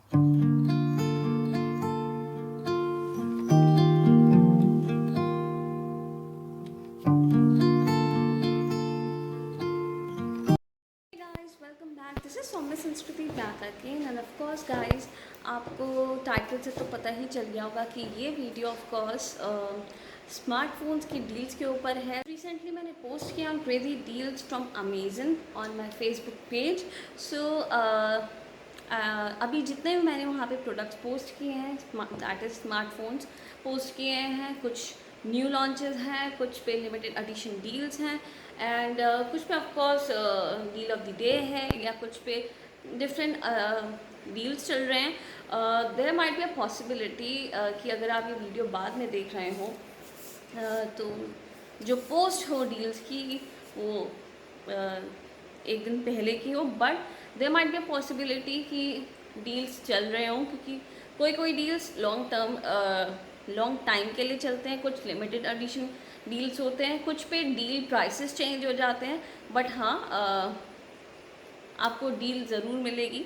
Welcome back, this is Saumya Sanskriti back again and of course guys, आपको title से तो पता ही चल गया होगा कि ये वीडियो ऑफ कोर्स स्मार्टफोन्स की डील्स के ऊपर है। रिसेंटली मैंने पोस्ट किया on crazy deals from Amazon on my Facebook page. So अभी जितने भी मैंने वहाँ पे प्रोडक्ट्स पोस्ट किए हैं, दैट इज़ स्मार्टफोन्स पोस्ट किए हैं, कुछ न्यू लॉन्चेस हैं, कुछ पे लिमिटेड एडिशन डील्स हैं एंड कुछ पे of course deal of the day है या कुछ पे डिफरेंट डील्स चल रहे हैं। There might be a possibility कि अगर आप ये वीडियो बाद में देख रहे हो तो जो पोस्ट हो डील्स की वो एक दिन पहले की हो, but there might be a possibility कि डील्स चल रहे हों, क्योंकि कोई कोई डील्स लॉन्ग टाइम के लिए चलते हैं, कुछ लिमिटेड एडिशन डील्स होते हैं, कुछ पे डील प्राइसेस चेंज हो जाते हैं, बट हाँ आपको डील ज़रूर मिलेगी।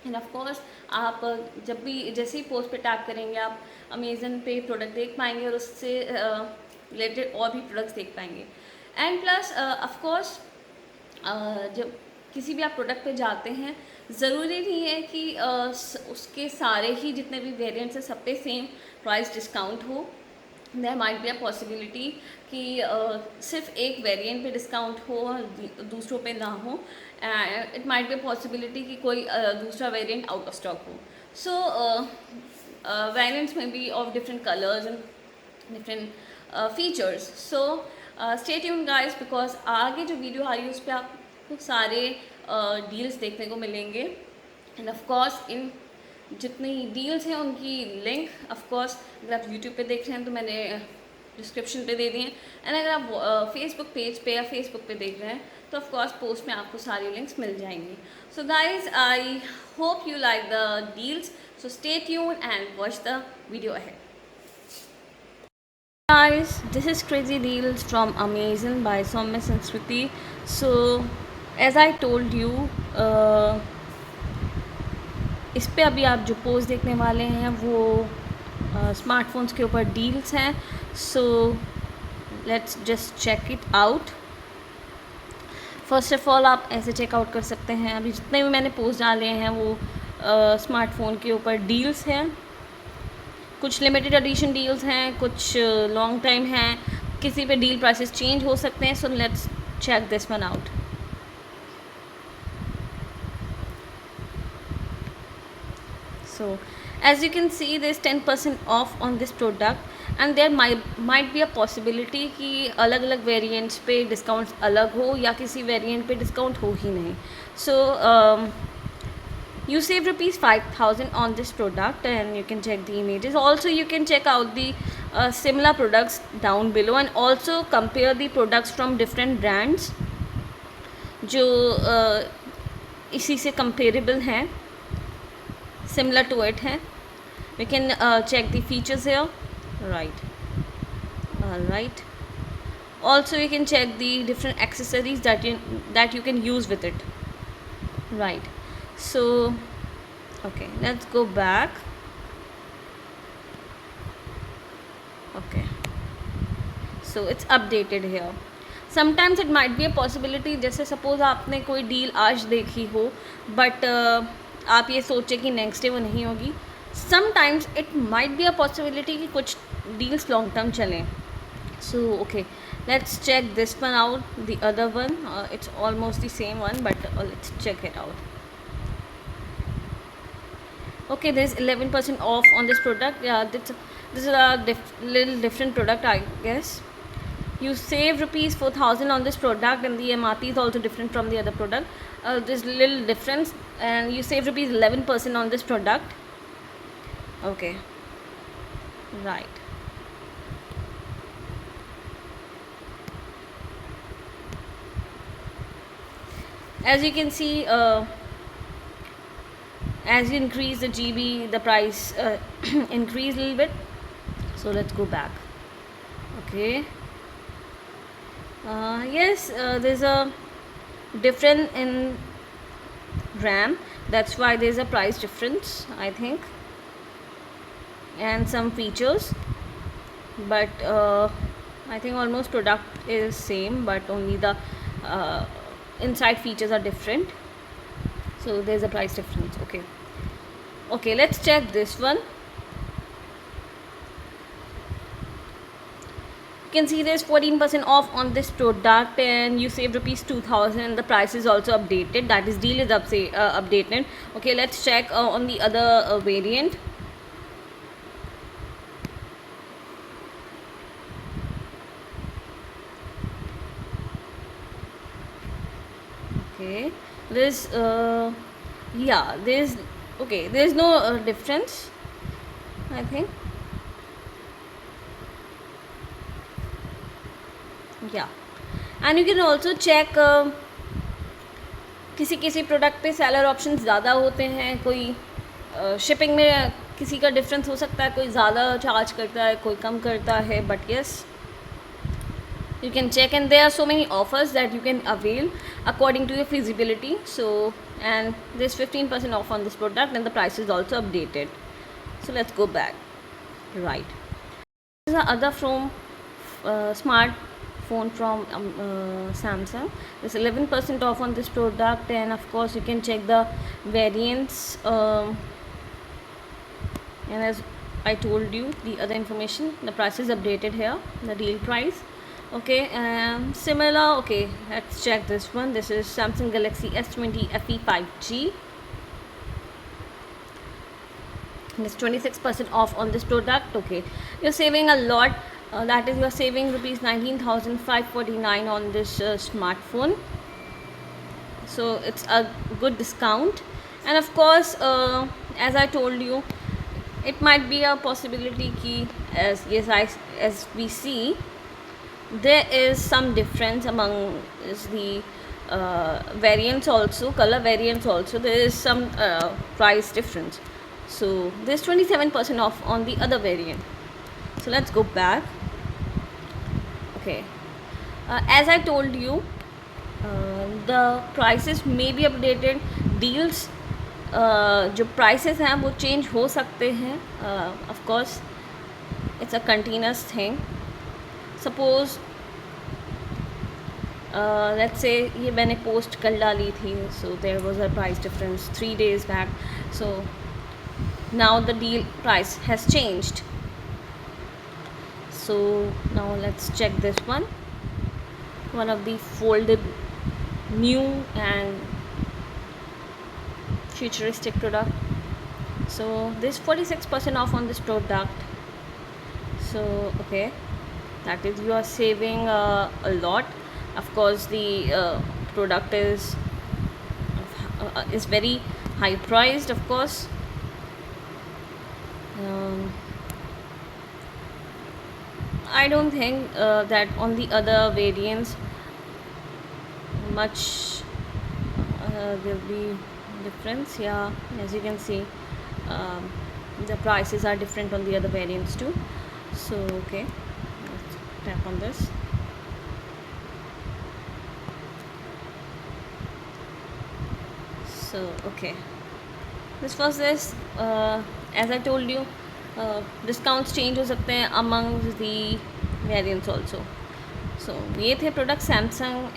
एंड ऑफ कोर्स आप जब भी जैसे ही पोस्ट पे टैप करेंगे आप अमेज़न पे प्रोडक्ट देख पाएंगे और उससे रिलेटेड और भी प्रोडक्ट्स देख पाएंगे। एंड प्लस ऑफ कोर्स जब किसी भी आप प्रोडक्ट पे जाते हैं, ज़रूरी नहीं है कि उसके सारे ही जितने भी वेरिएंट्स हैं सब पे सेम प्राइस डिस्काउंट हो। There might be a possibility कि सिर्फ एक वेरिएंट पे डिस्काउंट हो और दूसरों पे ना हो। It might be a possibility कि कोई दूसरा वेरिएंट आउट ऑफ स्टॉक हो। सो वेरिएंट्स में be of different colours and different features. So stay tune guys, because आगे जो वीडियो आ रही है उस पर आपको सारे डील्स देखने को मिलेंगे। एंड ऑफ कोर्स इन जितनी डील्स हैं उनकी लिंक ऑफ कोर्स अगर आप यूट्यूब पे देख रहे हैं तो मैंने डिस्क्रिप्शन पे दे दिए हैं, एंड अगर आप फेसबुक पेज पे या फेसबुक पे देख रहे हैं तो ऑफ कोर्स पोस्ट में आपको सारी लिंक्स मिल जाएंगी। सो guys I hope you like the deals, so stay tune and watch the video ahead. Guys, this is Crazy Deals from Amazon by Soumya Sanskriti. So as I told you, इस पे अभी आप जो post देखने वाले हैं वो smartphones के ऊपर डील्स हैं। So let's just check it out. First of all आप ऐसे चेकआउट कर सकते हैं, अभी जितने भी मैंने पोस्ट डाले हैं वो स्मार्टफोन के ऊपर डील्स हैं। कुछ लिमिटेड एडिशन डील्स हैं, कुछ लॉन्ग टाइम हैं, किसी पे डील प्राइसेस चेंज हो सकते हैं। So let's check this one out. So as you can see there is 10% off on this product and there might be a possibility कि अलग अलग वेरिएंट्स पे डिस्काउंट्स अलग हो या किसी वेरिएंट पे डिस्काउंट हो ही नहीं। So you save rupees 5,000 on this product and you can check the images. Also you can check out the similar products down below and also compare the products from different brands जो इसी से comparable हैं, similar to it हैं. We can check the features here, right? Alright. Also you can check the different accessories that you can use with it, right? So okay, let's go back. Okay, so it's updated here. Sometimes it might be a possibility, जैसे suppose आपने कोई deal आज देखी हो but आप ये सोचे कि नेक्स्ट डे वो नहीं होगी। Sometimes it might be a possibility कि कुछ डील्स लॉन्ग टर्म चलें। So okay, let's check this one out. The other one, it's almost the same one, but let's check it out. Okay, there's 11% off on this product. Yeah, this is a little different product, I guess. You save rupees 4,000 on this product and the MRP is also different from the other product. There's little difference and you save rupees 11% on this product. Okay, right. As you can see, as you increase the GB, the price increase a little bit. So let's go back. Okay. Yes, there's a difference in RAM. that's why there's a price difference, I think, and some features. But I think almost product is same, but only the uh, inside features are different. So there's a price difference. Okay, let's check this one. You can see there's 14% off on this product and you save rupees 2000. The price is also updated, that is deal is updated. Okay, let's check on the other variant. Okay, there's yeah, there's no difference, I think. Yeah, and you can also check किसी किसी product पे seller options ज़्यादा होते हैं, कोई shipping में किसी का डिफरेंस हो सकता है, कोई ज़्यादा चार्ज करता है, कोई कम करता है, but yes you can check, and there are so many offers that you can avail according to your feasibility. So, and there's 15% off on this product and the price is also updated. So let's go back. Right, this is the other from smartphone from Samsung. There's 11% off on this product, and of course you can check the variants, and as I told you the other information, the price is updated here, the deal price. Okay, similar. Okay, let's check this one. This is Samsung Galaxy S20 FE 5G. There's 26% off on this product. Okay, you're saving a lot. That is, you're saving rupees 19,549 on this smartphone. So it's a good discount, and of course, as I told you, it might be a possibility ki as we see, there is some difference among the variants also, color variants also. There is some price difference. So there's 27% off on the other variant. So let's go back. Okay, as I told you, the prices may be updated. Deals जो prices हैं वो change हो सकते हैं. Of course it's a continuous thing. Suppose let's say ये मैंने post कल डाली थी, so there was a price difference 3 days back, so now the deal price has changed. So now let's check this one of the folded new and futuristic product. So there's 46% off on this product. So okay, that is, you are saving a lot. Of course the product is very high priced, of course. I don't think that on the other variants much there'll be difference. Yeah, as you can see, the prices are different on the other variants too. So okay, let's tap on this. So okay, this was this. As I told you, discounts change हो सकते हैं among the variants also. So ये थे product Samsung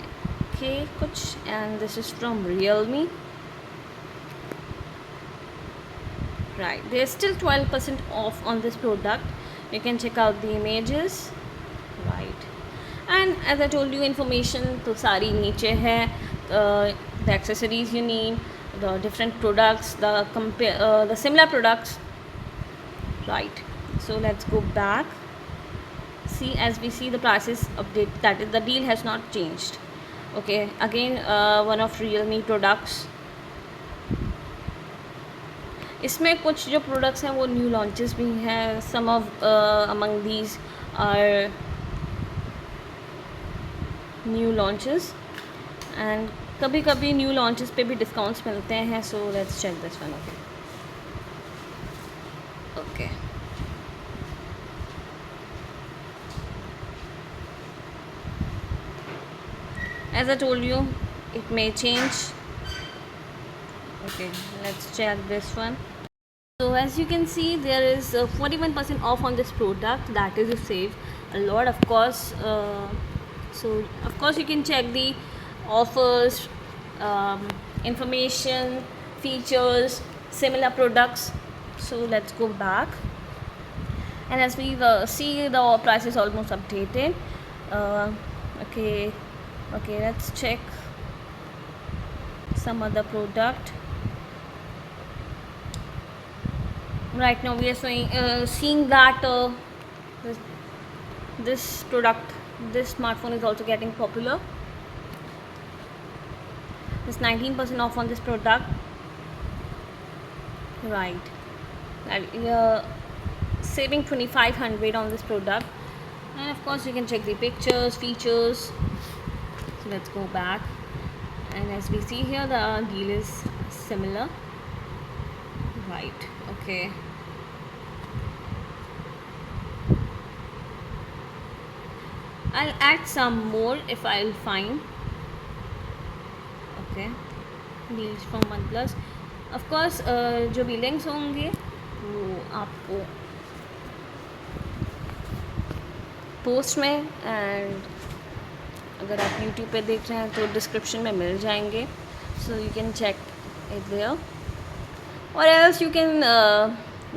के कुछ, and this is from Realme. Right, there's still 12% off on this product. You can check out the images. Right, and as I told you, information तो सारी नीचे है. The accessories you need, the different products, the similar products. Right, so let's go back. See, as we see, the prices update, that is, the deal has not changed. Okay, again one of Realme products. इसमें कुछ जो products हैं वो new launches भी हैं. Some of among these are new launches, and कभी कभी new launches पे भी डिस्काउंट्स मिलते हैं. So let's check this one. Okay, as I told you, it may change. Okay, let's check this one. So as you can see, there is 41% off on this product. That is, you save a lot, of course. So of course you can check the offers, um, information, features, similar products. So let's go back, and as we see, the price is almost updated. Uh, okay, okay. Let's check some other product. Right now we are seeing that this, this product, this smartphone is also getting popular. There's 19% off on this product, right? And saving 2500 on this product. And of course you can check the pictures, features. So let's go back, and as we see here, the deal is similar, right? Okay, I'll add some more if I'll find. Okay, deals from OnePlus. Of course जो भी links होंगे वो आपको post में, and अगर आप YouTube पे देख रहे हैं तो डिस्क्रिप्शन में मिल जाएंगे. So you can check it there, or else you can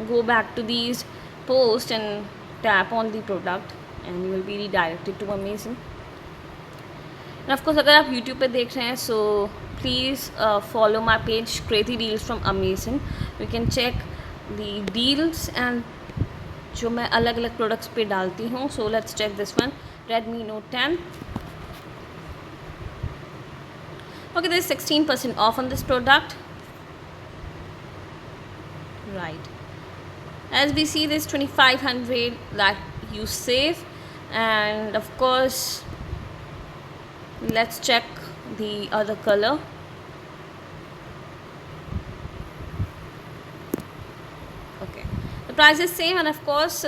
go back to these posts and tap on the product and you will be redirected to Amazon. And of course अगर आप YouTube पे देख रहे हैं, so please follow my page Crazy Deals from Amazon. You can check the deals and जो मैं अलग अलग प्रोडक्ट्स पे डालती हूँ. So let's check this one, Redmi Note 10. Okay, there is 16% off on this product, right? As we see, this 2500 that you save, and of course let's check the other color. Okay, the price is same, and of course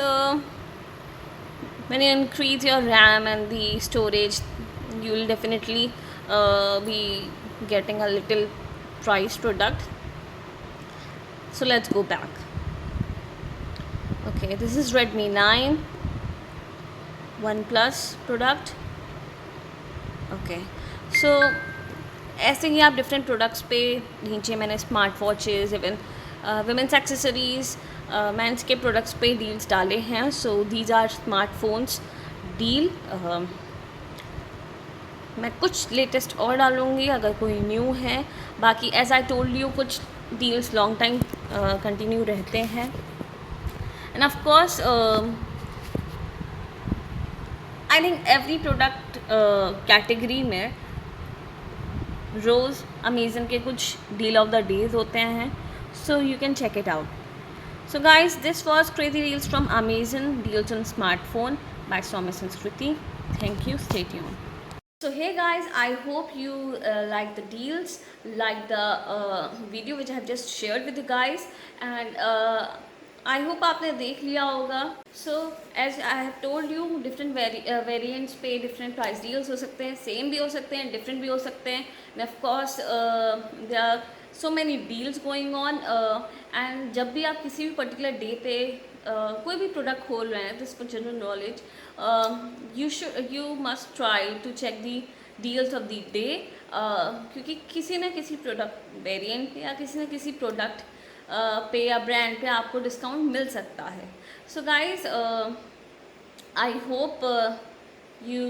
when you increase your RAM and the storage, you will definitely be getting a little price product. So let's go back. Okay, this is Redmi 9 OnePlus product. Okay, so ऐसे ही आप different products पे नीचे मैंने smart watches, even women's accessories, men's के products पे deals डाले हैं. So these are smartphones deal. मैं कुछ लेटेस्ट और डालूँगी अगर कोई न्यू है. बाकी एज आई टोल्ड यू, कुछ डील्स लॉन्ग टाइम कंटिन्यू रहते हैं. And of course I think every product category में रोज़ अमेज़न के कुछ डील ऑफ द डेज होते हैं. So you can check it out. So guys, this was Crazy Deals from Amazon, deals on smartphone by Swami Sanskriti. Thank you, stay tuned. So hey guys, I hope you like the deals, like the video which I have just shared with you guys, and I hope आपने देख लिया होगा. So as I have told you, different variants पे different price deals हो सकते हैं, same भी हो सकते हैं, different भी हो सकते हैं. And of course there are so many deals going on, and जब भी आप किसी भी particular day पे कोई भी प्रोडक्ट खोल रहे हैं, this for general knowledge, you must try to check the deals of the day, क्योंकि किसी न किसी प्रोडक्ट वेरिएंट पे या किसी न किसी प्रोडक्ट पे या ब्रांड पे आपको डिस्काउंट मिल सकता है. So guys, I hope you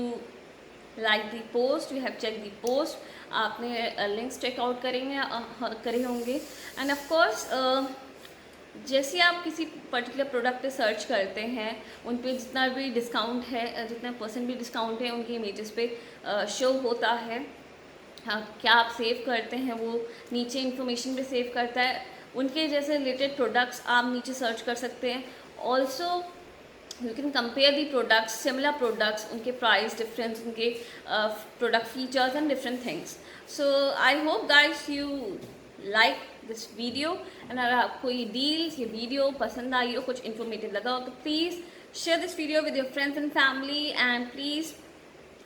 like the post, you have check the post. आपने लिंक्स चेकआउट करे होंगे. एंड ऑफ कोर्स जैसे आप किसी पर्टिकुलर प्रोडक्ट पे सर्च करते हैं, उन पे जितना भी डिस्काउंट है, जितना % भी डिस्काउंट है, उनकी इमेजेस पे शो होता है. क्या आप सेव करते हैं वो नीचे इन्फॉर्मेशन पे सेव करता है. उनके जैसे रिलेटेड प्रोडक्ट्स आप नीचे सर्च कर सकते हैं. Also you can compare the products, similar products, उनके प्राइस डिफरेंस, उनके product features and different things. So I hope guys you like this video, and अगर आपको ये डील्स, ये वीडियो पसंद आई हो, कुछ इन्फॉर्मेटिव लगा हो, तो please share this video with your friends and family, and please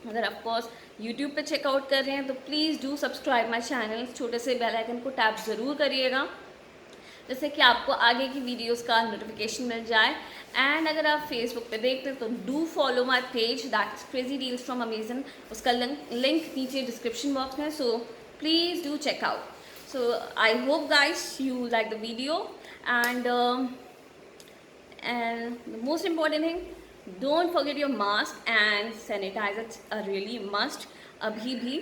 अगर ऑफ कोर्स यूट्यूब पे चेकआउट कर रहे हैं तो please do subscribe my channel, छोटे से बेल आइकन को टैप ज़रूर करिएगा जिससे कि आपको आगे की वीडियोस का नोटिफिकेशन मिल जाए। एंड अगर आप फेसबुक पे देखते हैं तो do follow my page, that's crazy deals from Amazon. उसका लिंक नीचे डिस्क्रिप्शन बॉक्स में, so please do check out. So I hope guys you like the video, and the most important thing, don't forget your mask and sanitizers are really must abhi bhi,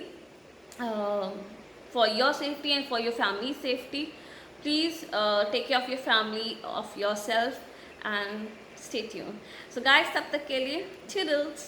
for your safety and for your family's safety. Please take care of your family, of yourself, and stay tuned. So guys, tab tak ke liye toodles.